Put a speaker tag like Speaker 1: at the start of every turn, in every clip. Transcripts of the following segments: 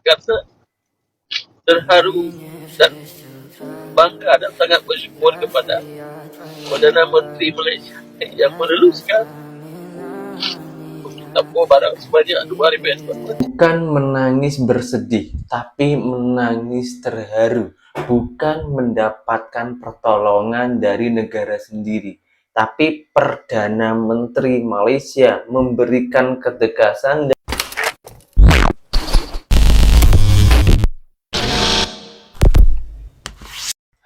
Speaker 1: karena terharu dan bangga dan sangat bersyukur kepada Perdana Menteri Malaysia yang meneluskan Tampo barang sebanyak 2,000 ekor.
Speaker 2: Bukan menangis bersedih, tapi menangis terharu. Bukan mendapatkan pertolongan dari negara sendiri, tapi Perdana Menteri Malaysia memberikan ketegasan.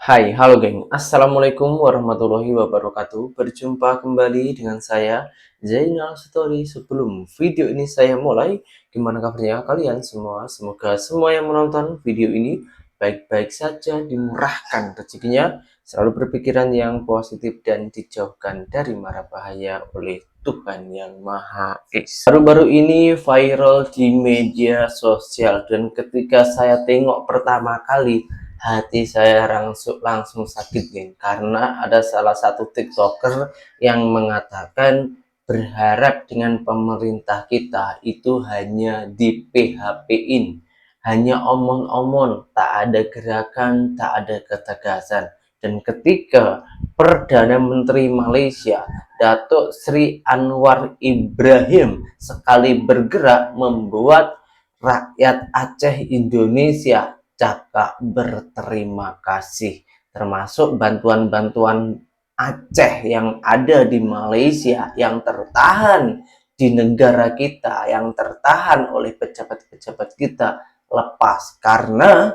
Speaker 2: Hai, halo geng. Assalamualaikum warahmatullahi wabarakatuh. Berjumpa kembali dengan saya, Zainal Story. Sebelum video ini saya mulai, gimana kabarnya kalian semua? Semoga semua yang menonton video ini baik-baik saja, dimurahkan rezekinya, selalu berpikiran yang positif dan dijauhkan dari mara bahaya oleh Tuhan Yang Maha Esa. Baru-baru ini viral di media sosial, dan ketika saya tengok pertama kali, hati saya langsung sakit, geng, karena ada salah satu TikToker yang mengatakan berharap dengan pemerintah kita itu hanya di PHP-in, hanya omong-omong, tak ada gerakan, tak ada ketegasan. Dan ketika Perdana Menteri Malaysia Datuk Sri Anwar Ibrahim sekali bergerak, membuat rakyat Aceh Indonesia cakap berterima kasih, termasuk bantuan-bantuan Aceh yang ada di Malaysia, yang tertahan di negara kita, yang tertahan oleh pejabat-pejabat kita, lepas karena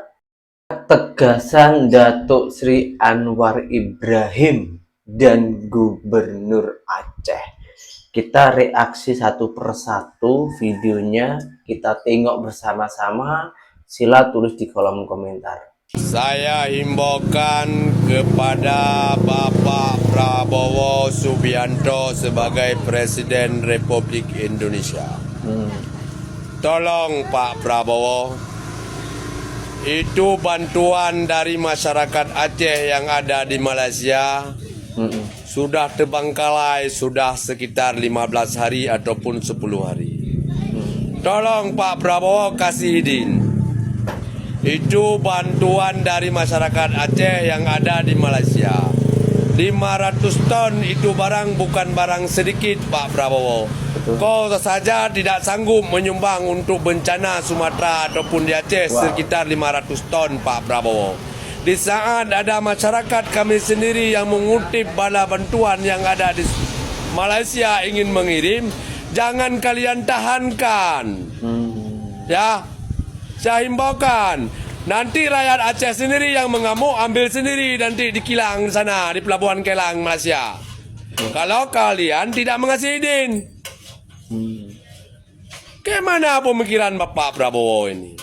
Speaker 2: ketegasan Datuk Sri Anwar Ibrahim dan Gubernur Aceh. Kita reaksi satu persatu videonya, kita tengok bersama-sama. Sila tulis di kolom komentar.
Speaker 3: Saya himbaukan kepada Bapak Prabowo Subianto sebagai Presiden Republik Indonesia. Tolong Pak Prabowo, itu bantuan dari masyarakat Aceh yang ada di Malaysia sudah terbengkalai, sudah sekitar 15 hari ataupun 10 hari. Tolong Pak Prabowo kasih izin. Itu bantuan dari masyarakat Aceh yang ada di Malaysia. 500 ton itu barang bukan barang sedikit, Pak Prabowo. Kau saja tidak sanggup menyumbang untuk bencana Sumatera ataupun di Aceh sekitar 500 ton, Pak Prabowo. Di saat ada masyarakat kami sendiri yang mengutip bala bantuan yang ada di Malaysia ingin mengirim, jangan kalian tahankan. Ya, saya himbaukan, nanti rakyat Aceh sendiri yang mengamuk, ambil sendiri nanti di kilang sana, di Pelabuhan Kelang, Malaysia. Kalau kalian tidak mengasih izin. Bagaimana pemikiran Bapak Prabowo ini?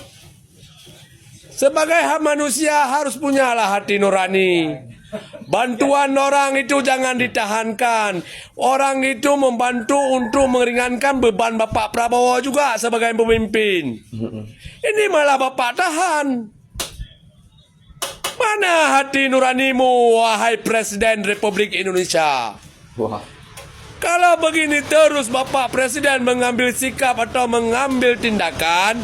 Speaker 3: Sebagai manusia harus punyalah hati nurani. Bantuan orang itu jangan ditahankan. Orang itu membantu untuk meringankan beban Bapak Prabowo juga sebagai pemimpin. Ini malah Bapak tahan. Mana hati nuranimu, wahai Presiden Republik Indonesia? Kalau begini terus Bapak Presiden mengambil sikap atau mengambil tindakan,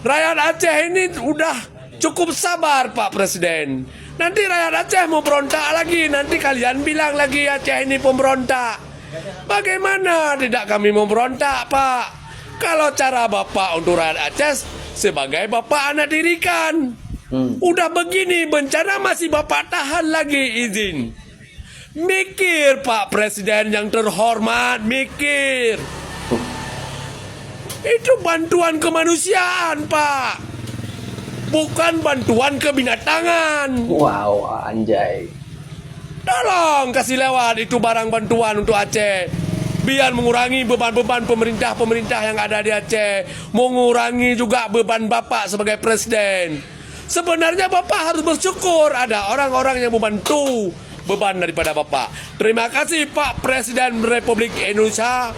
Speaker 3: rakyat Aceh ini udah cukup sabar, Pak Presiden. Nanti rakyat Aceh mau berontak lagi. Nanti kalian bilang lagi Aceh ini pemberontak. Bagaimana tidak kami mau berontak, Pak? Kalau cara Bapak untuk rakyat Aceh sebagai Bapak anak dirikan. Udah begini bencana masih Bapak tahan lagi izin. Mikir Pak Presiden yang terhormat, mikir. Itu bantuan kemanusiaan, Pak. Bukan bantuan kebinatangan.
Speaker 2: Wow, anjay.
Speaker 3: Tolong kasih lewat itu barang bantuan untuk Aceh. Biar mengurangi beban-beban pemerintah yang ada di Aceh. Mengurangi juga beban Bapak sebagai Presiden. Sebenarnya Bapak harus bersyukur ada orang-orang yang membantu beban daripada Bapak. Terima kasih Pak Presiden Republik Indonesia.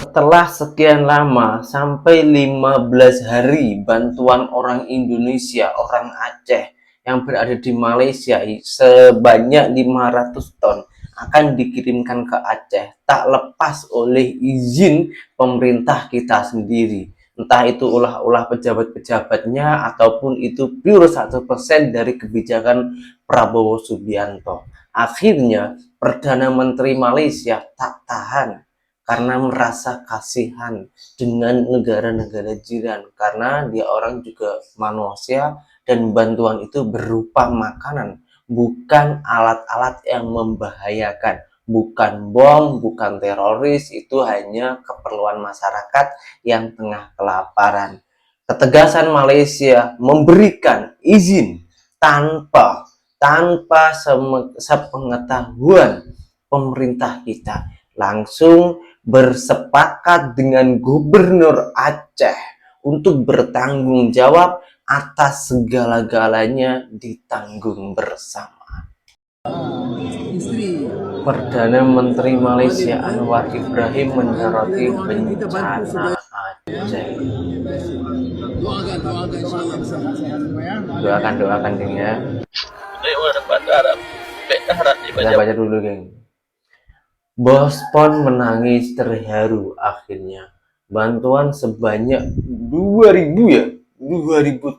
Speaker 2: Setelah sekian lama, sampai 15 hari, bantuan orang Indonesia, orang Aceh yang berada di Malaysia sebanyak 500 ton akan dikirimkan ke Aceh, tak lepas oleh izin pemerintah kita sendiri. entah itu ulah-ulah pejabat-pejabatnya ataupun itu pure 1% dari kebijakan Prabowo Subianto. Akhirnya Perdana Menteri Malaysia tak tahan karena merasa kasihan dengan negara-negara jiran, karena dia orang juga manusia dan bantuan itu berupa makanan, bukan alat-alat yang membahayakan, bukan bom, bukan teroris, itu hanya keperluan masyarakat yang tengah kelaparan. Ketegasan Malaysia memberikan izin tanpa sepengetahuan pemerintah kita, langsung bersepakat dengan Gubernur Aceh untuk bertanggung jawab atas segala-galanya, ditanggung bersama. Perdana Menteri Malaysia Anwar Ibrahim menyoroti bencana Aceh. Doakan geng ya. Kita baca dulu geng. Bos PON menangis terharu akhirnya. Bantuan sebanyak 2000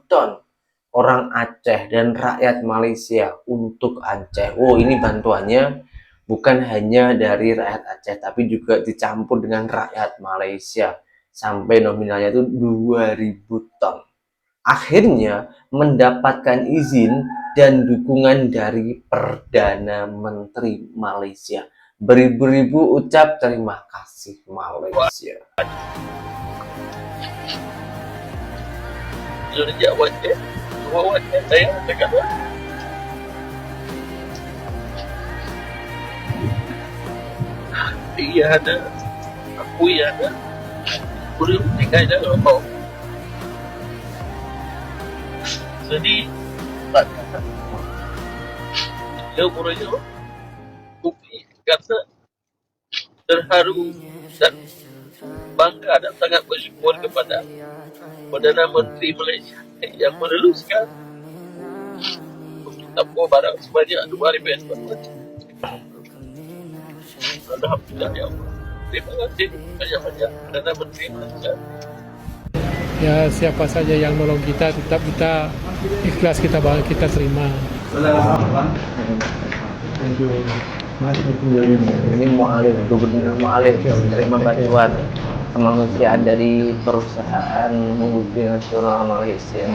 Speaker 2: ton orang Aceh dan rakyat Malaysia untuk Aceh. Oh, ini bantuannya bukan hanya dari rakyat Aceh, tapi juga dicampur dengan rakyat Malaysia. Sampai nominalnya itu 2000 ton. Akhirnya mendapatkan izin dan dukungan dari Perdana Menteri Malaysia. Beribu-ribu ucap terima kasih Malaysia.
Speaker 1: Iya ada, aku ya ada, boleh tinggal dah kalau mau. Jadi, tak dia boleh bukti kata terharu dan bangga dan sangat bersyukur kepada Perdana Menteri Malaysia yang meneluskan kita bawa barang sebanyak 2,000 ton. Alhamdulillah ya Allah. Terima kasih banyak-banyak Perdana Menteri Malaysia.
Speaker 4: Ya, siapa saja yang nolong kita, tetap kita ikhlas, kita terima.
Speaker 2: Ini Gubernur Mu'alif menerima bantuan kemanusiaan dari perusahaan multinasional Malaysia.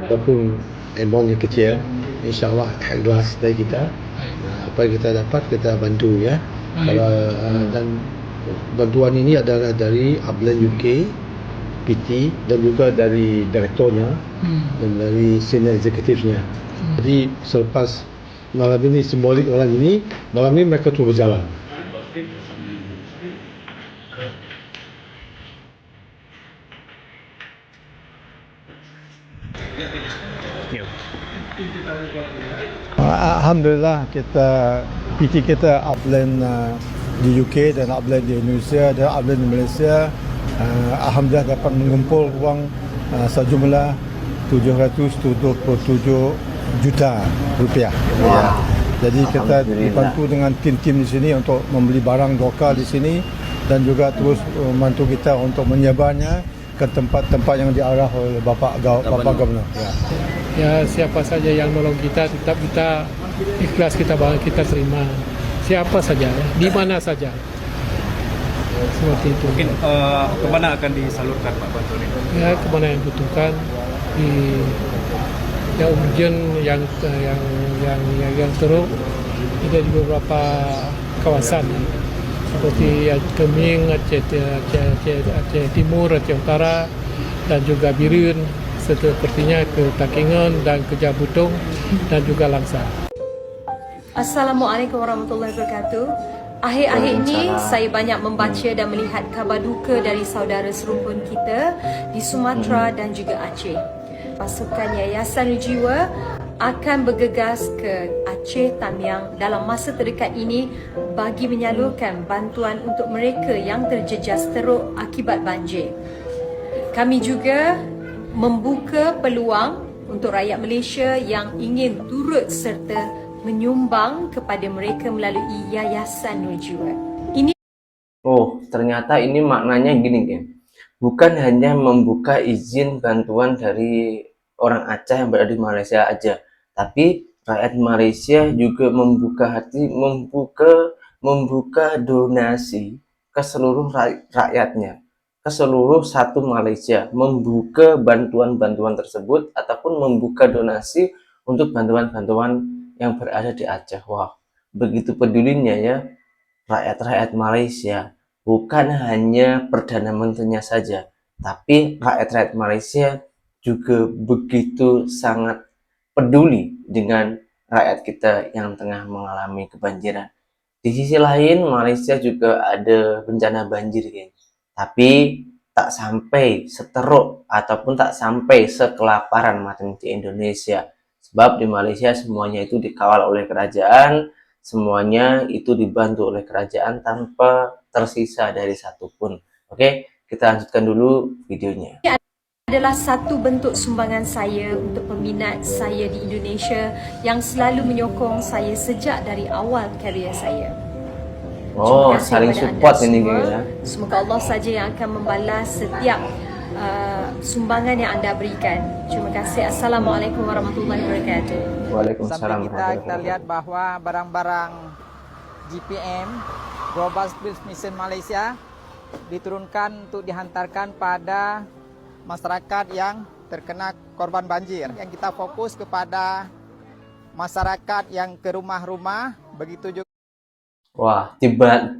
Speaker 5: Walaupun amountnya kecil, insyaAllah ikhlas dari kita. Apa yang kita dapat kita bantu ya. Kalau dan bantuan ini adalah dari Upland UK, PT dan juga dari direktornya dan dari senior eksekutifnya. Jadi selepas malam ini simbolik orang ini, malam ini mereka terus berjalan. Alhamdulillah kita PT kita Upland di UK dan Upland di Indonesia dan Upland di Malaysia, alhamdulillah dapat mengumpul wang sejumlah 777 juta rupiah. Ya. Jadi kita dibantu dengan tim-tim di sini untuk membeli barang lokal di sini dan juga terus membantu kita untuk menyebarnya ke tempat-tempat yang diarah oleh Bapak Gubernur. Ya.
Speaker 4: Ya, siapa saja yang nolong kita, tetap kita ikhlas, kita terima. Siapa saja, ya, di mana saja. Seperti itu.
Speaker 6: Mungkin kemana akan disalurkan Pak bantuan ini?
Speaker 4: Ya, kemana yang butuhkan, di yang urgent, yang teruk, ada di beberapa kawasan seperti Keming, Aceh Timur, Aceh Utara, dan juga Birun, sepertinya ke Takingan dan ke Jabutung dan juga Langsa.
Speaker 7: Assalamualaikum warahmatullahi wabarakatuh. Akhir-akhir ini saya banyak membaca dan melihat kabar duka dari saudara serumpun kita di Sumatera dan juga Aceh. Pasukan Yayasan Jiwa akan bergegas ke Aceh Tamiang dalam masa terdekat ini bagi menyalurkan bantuan untuk mereka yang terjejas teruk akibat banjir. Kami juga membuka peluang untuk rakyat Malaysia yang ingin turut serta menyumbang kepada mereka melalui Yayasan Nur Jiwa. Ini
Speaker 2: Oh, ternyata ini maknanya gini, geng. Bukan hanya membuka izin bantuan dari orang Aceh yang berada di Malaysia aja, tapi rakyat Malaysia juga membuka hati, membuka donasi ke seluruh rakyatnya, ke seluruh satu Malaysia, membuka bantuan-bantuan tersebut ataupun membuka donasi untuk bantuan-bantuan yang berada di Aceh. Wah, begitu pedulinya ya rakyat-rakyat Malaysia. Bukan hanya Perdana Menterinya saja, tapi rakyat-rakyat Malaysia juga begitu sangat peduli dengan rakyat kita yang tengah mengalami kebanjiran. Di sisi lain, Malaysia juga ada bencana banjir, geng. Tapi tak sampai seteruk ataupun tak sampai sekelaparan macam di Indonesia. Sebab di Malaysia semuanya itu dikawal oleh kerajaan, semuanya itu dibantu oleh kerajaan tanpa tersisa dari satupun. Oke, kita lanjutkan dulu videonya.
Speaker 7: adalah satu bentuk sumbangan saya untuk peminat saya di Indonesia yang selalu menyokong saya sejak dari awal karier saya.
Speaker 2: Oh,
Speaker 7: Terima kasih
Speaker 2: saling
Speaker 7: kepada
Speaker 2: support
Speaker 7: anda
Speaker 2: ini,
Speaker 7: semua.
Speaker 2: geng ya.
Speaker 7: Semoga Allah saja yang akan membalas setiap sumbangan yang anda berikan. Terima kasih. Assalamualaikum warahmatullahi wabarakatuh.
Speaker 2: Waalaikumsalam
Speaker 8: Sampai kita
Speaker 2: warahmatullahi
Speaker 8: lihat
Speaker 2: wabarakatuh.
Speaker 8: bahwa barang-barang GPM Global Spill Mission Malaysia diturunkan untuk dihantarkan pada masyarakat yang terkena korban banjir. Yang kita fokus kepada masyarakat yang ke rumah-rumah, begitu juga.
Speaker 2: Wah,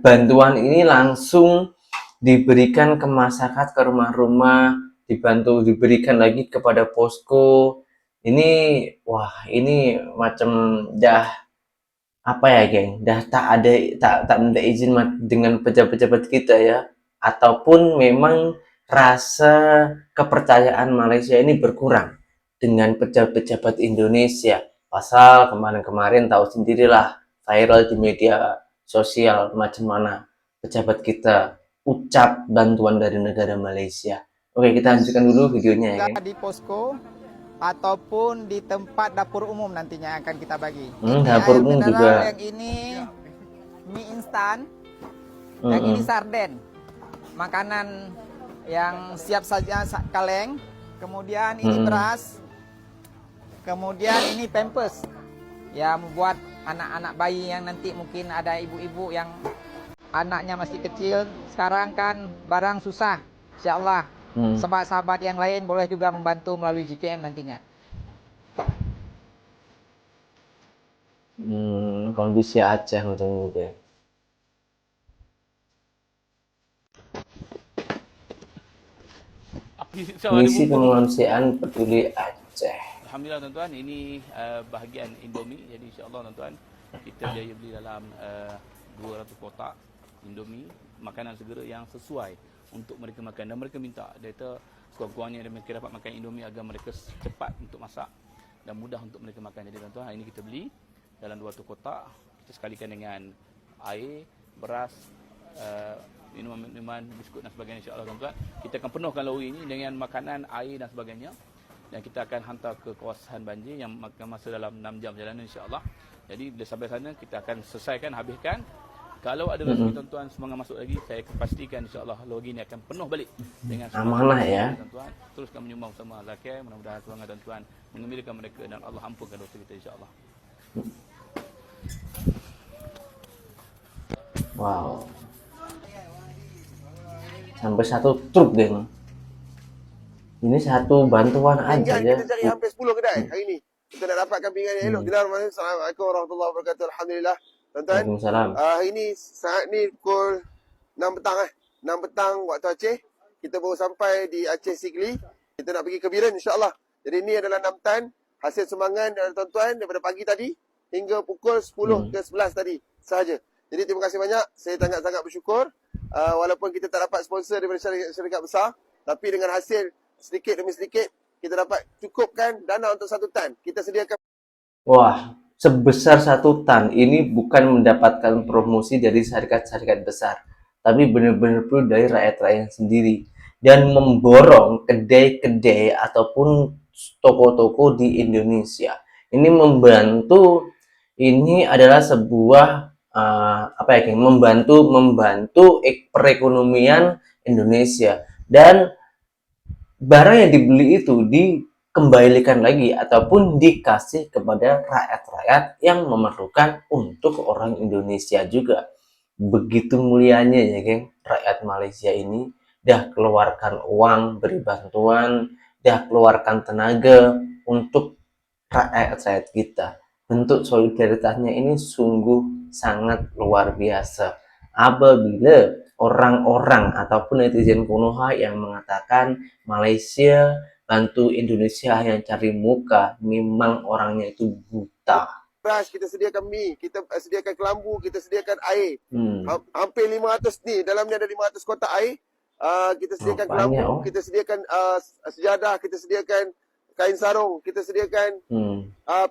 Speaker 2: bantuan ini langsung diberikan ke masyarakat, ke rumah-rumah, diberikan lagi kepada posko. Ini, wah, ini macam dah apa ya, geng? Dah tak minta izin dengan pejabat-pejabat kita ya, ataupun memang rasa kepercayaan Malaysia ini berkurang dengan pejabat-pejabat Indonesia. Pasal kemarin-kemarin tahu sendirilah viral di media sosial macam mana pejabat kita ucap bantuan dari negara Malaysia. Oke, kita lanjutkan dulu videonya ya, geng.
Speaker 8: Di posko ataupun di tempat dapur umum nantinya akan kita bagi.
Speaker 2: Dapur umum juga.
Speaker 8: Yang ini mie instan, yang ini sarden, makanan yang siap saja kaleng. Kemudian ini beras, kemudian ini pampers, ya membuat anak-anak bayi yang nanti mungkin ada ibu-ibu yang anaknya masih kecil. Sekarang kan barang susah, insyaallah. Sahabat-sahabat yang lain boleh juga membantu melalui GPM nantinya.
Speaker 2: Kondisi Aceh macam itu. Misi kemanusiaan peduli Aceh.
Speaker 1: Alhamdulillah tuan-tuan, ini bahagian Indomie. Jadi insya-Allah tuan-tuan, kita boleh beli dalam 200 kotak Indomie, makanan segera yang sesuai untuk mereka makan. Dan mereka minta, dia kata sekurang-kurangnya mereka dapat makan Indomie agar mereka cepat untuk masak dan mudah untuk mereka makan. Jadi tuan-tuan, hari ini kita beli dalam 200 kotak. Kita sekalikan dengan air, beras, minuman, biskut dan sebagainya, insya-Allah tuan-tuan. Kita akan penuhkan lori ini dengan makanan, air dan sebagainya. Dan kita akan hantar ke kawasan banjir yang makan masa dalam 6 jam perjalanan, insya-Allah. Jadi bila sampai sana kita akan selesaikan, habiskan. Kalau ada rezeki tuan-tuan semangat masuk lagi, saya akan pastikan insya-Allah lori ini akan penuh balik dengan
Speaker 2: amanah ya.
Speaker 1: Tuan-tuan, teruskan menyumbang sama zakat, mudah-mudahan semangat tuan-tuan mengembalikan mereka dan Allah ampunkan dosa kita, insya-Allah.
Speaker 2: Wow. Sampai 1 truk, geng. Ini satu bantuan aja ya.
Speaker 9: Kita cari hampir 10 kedai hari ni. Kita nak dapatkan pinggan yang elok. Assalamualaikum warahmatullahi wabarakatuh. Alhamdulillah. Tuan-tuan.
Speaker 2: Waalaikumsalam.
Speaker 9: Hari ni saat ni pukul 6 petang 6 petang waktu Aceh. Kita baru sampai di Aceh Sigli. Kita nak pergi ke Biren, insya-Allah. Jadi ni adalah 6 tan hasil sumbangan tuan-tuan daripada pagi tadi hingga pukul 10 ke 11 tadi sahaja. Jadi terima kasih banyak. Saya sangat-sangat bersyukur. Walaupun kita tak dapat sponsor daripada syarikat besar, tapi dengan hasil sedikit demi sedikit kita dapat cukupkan dana untuk 1 tan. Kita sediakan
Speaker 2: Wah, sebesar 1 tan ini bukan mendapatkan promosi dari syarikat-syarikat besar, tapi benar-benar perlu dari rakyat-rakyat sendiri dan memborong kedai-kedai ataupun toko-toko di Indonesia. Ini membantu, ini adalah sebuah apa ya, Geng? membantu perekonomian Indonesia, dan barang yang dibeli itu dikembalikan lagi ataupun dikasih kepada rakyat-rakyat yang memerlukan untuk orang Indonesia juga. Begitu mulianya ya, geng, rakyat Malaysia ini dah keluarkan uang beri bantuan, dah keluarkan tenaga untuk rakyat-rakyat kita. Bentuk solidaritasnya ini sungguh sangat luar biasa. Apabila orang-orang ataupun netizen Konoha yang mengatakan Malaysia bantu Indonesia yang cari muka, memang orangnya itu buta.
Speaker 9: Beras, kita sediakan mie, kita sediakan kelambu, kita sediakan air. Hampir 500 ni, dalamnya ada 500 kotak air. Kita sediakan kelambu, kita sediakan sejadah, kita sediakan kain sarung, kita sediakan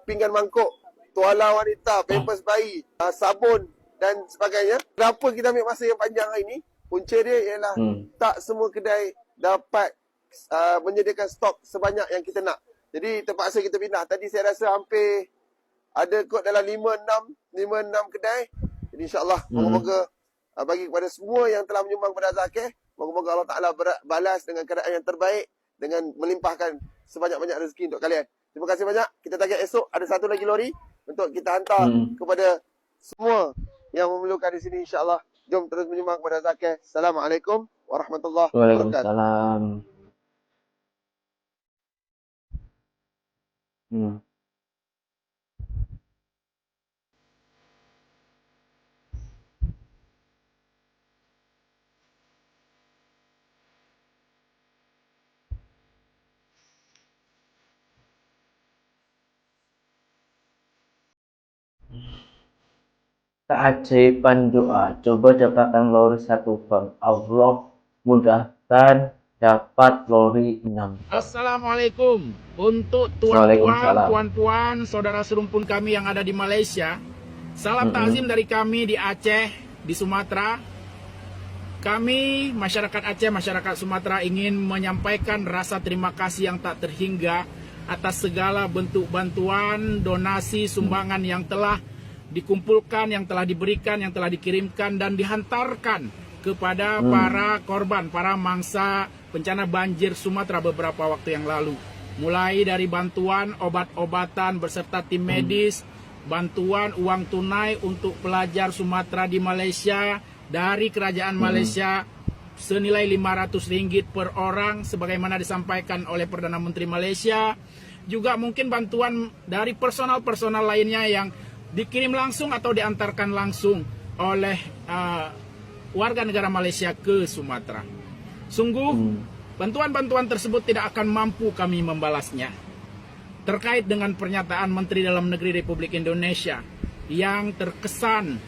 Speaker 9: pinggan mangkuk, tuala wanita, pampers bayi, sabun dan sebagainya. Kenapa kita ambil masa yang panjang hari ini? Punca dia ialah tak semua kedai dapat menyediakan stok sebanyak yang kita nak. Jadi terpaksa kita pindah. Tadi saya rasa hampir ada kot dalam 5-6 kedai. Jadi insyaAllah moga-moga bagi kepada semua yang telah menyumbang pada zakah, moga-moga Allah Ta'ala balas dengan keadaan yang terbaik dengan melimpahkan sebanyak-banyak rezeki untuk kalian. Terima kasih banyak. Kita target esok ada satu lagi lori untuk kita hantar kepada semua yang memerlukan di sini, insyaAllah. Jom terus menyumbang kepada zakah. Assalamualaikum warahmatullahi wabarakatuh.
Speaker 2: Waalaikumsalam. Keajaiban doa, coba dapatkan lori 1 bang. Allah mudahkan dapat lori 6.
Speaker 10: Assalamualaikum. Untuk tuan-tuan, puan-puan, saudara serumpun kami yang ada di Malaysia, salam takzim dari kami di Aceh, di Sumatera. Kami, masyarakat Aceh, masyarakat Sumatera ingin menyampaikan rasa terima kasih yang tak terhingga atas segala bentuk bantuan, donasi, sumbangan yang telah dikumpulkan, yang telah diberikan, yang telah dikirimkan dan dihantarkan kepada para korban, para mangsa bencana banjir Sumatera beberapa waktu yang lalu. Mulai dari bantuan obat-obatan beserta tim medis, bantuan uang tunai untuk pelajar Sumatera di Malaysia dari kerajaan Malaysia senilai RM500 per orang sebagaimana disampaikan oleh Perdana Menteri Malaysia. Juga mungkin bantuan dari personal-personal lainnya yang dikirim langsung atau diantarkan langsung oleh warga negara Malaysia ke Sumatera. Sungguh, bantuan-bantuan tersebut tidak akan mampu kami membalasnya. Terkait dengan pernyataan Menteri Dalam Negeri Republik Indonesia yang terkesan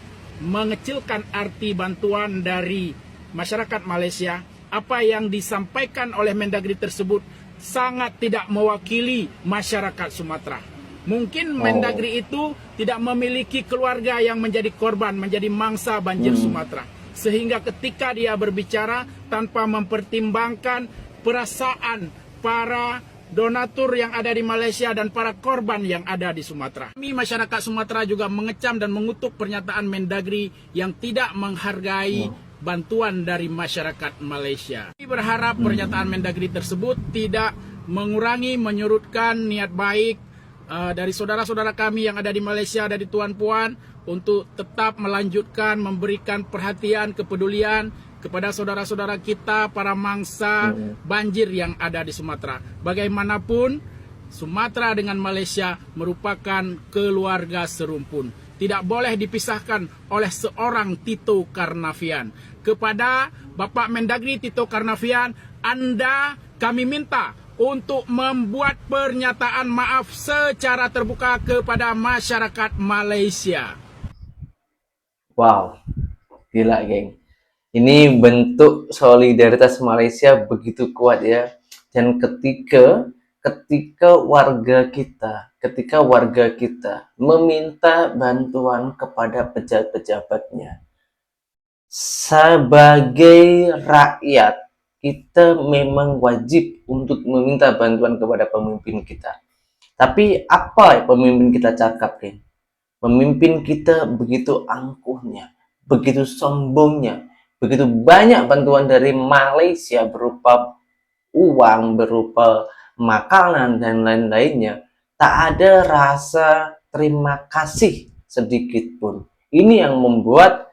Speaker 10: mengecilkan arti bantuan dari masyarakat Malaysia, apa yang disampaikan oleh Mendagri tersebut sangat tidak mewakili masyarakat Sumatera. Mungkin Mendagri itu tidak memiliki keluarga yang menjadi korban, menjadi mangsa banjir Sumatera. Sehingga ketika dia berbicara tanpa mempertimbangkan perasaan para donatur yang ada di Malaysia dan para korban yang ada di Sumatera. Kami masyarakat Sumatera juga mengecam dan mengutuk pernyataan Mendagri yang tidak menghargai bantuan dari masyarakat Malaysia. Kami berharap pernyataan Mendagri tersebut tidak mengurangi, menyurutkan niat baik dari saudara-saudara kami yang ada di Malaysia, dari tuan-puan, untuk tetap melanjutkan memberikan perhatian, kepedulian kepada saudara-saudara kita, para mangsa banjir yang ada di Sumatera. Bagaimanapun, Sumatera dengan Malaysia merupakan keluarga serumpun. Tidak boleh dipisahkan oleh seorang Tito Karnavian. Kepada Bapak Mendagri Tito Karnavian, Anda kami minta untuk membuat pernyataan maaf secara terbuka kepada masyarakat Malaysia.
Speaker 2: Wow, gila geng. Ini bentuk solidaritas Malaysia begitu kuat ya. Dan ketika ketika warga kita meminta bantuan kepada pejabat-pejabatnya, sebagai rakyat kita memang wajib untuk meminta bantuan kepada pemimpin kita. Tapi apa pemimpin kita cakap, Ken? Pemimpin kita begitu angkuhnya, begitu sombongnya, begitu banyak bantuan dari Malaysia berupa uang, berupa makanan dan lain-lainnya, tak ada rasa terima kasih sedikit pun. Ini yang membuat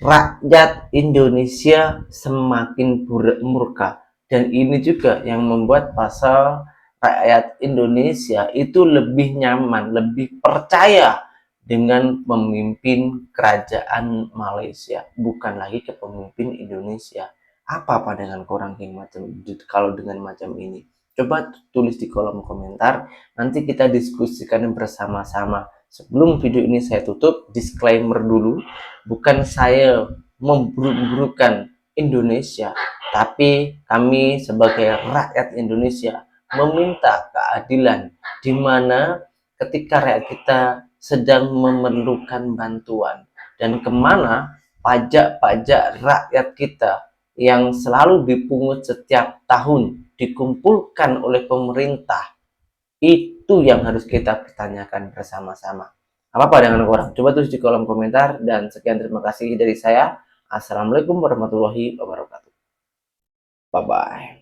Speaker 2: rakyat Indonesia semakin murka, dan ini juga yang membuat pasal rakyat Indonesia itu lebih nyaman, lebih percaya dengan pemimpin kerajaan Malaysia, bukan lagi ke pemimpin Indonesia. Apa pandangan korang kalau dengan macam ini? Coba tulis di kolom komentar, nanti kita diskusikan bersama-sama. Sebelum video ini saya tutup, disclaimer dulu, bukan saya memburuk-burukan Indonesia, tapi kami sebagai rakyat Indonesia meminta keadilan, di mana ketika rakyat kita sedang memerlukan bantuan, dan kemana pajak-pajak rakyat kita yang selalu dipungut setiap tahun dikumpulkan oleh pemerintah, itu yang harus kita pertanyakan bersama-sama. Apa pandangan orang? Coba tulis di kolom komentar, dan sekian, terima kasih dari saya. Assalamualaikum warahmatullahi wabarakatuh. Bye-bye.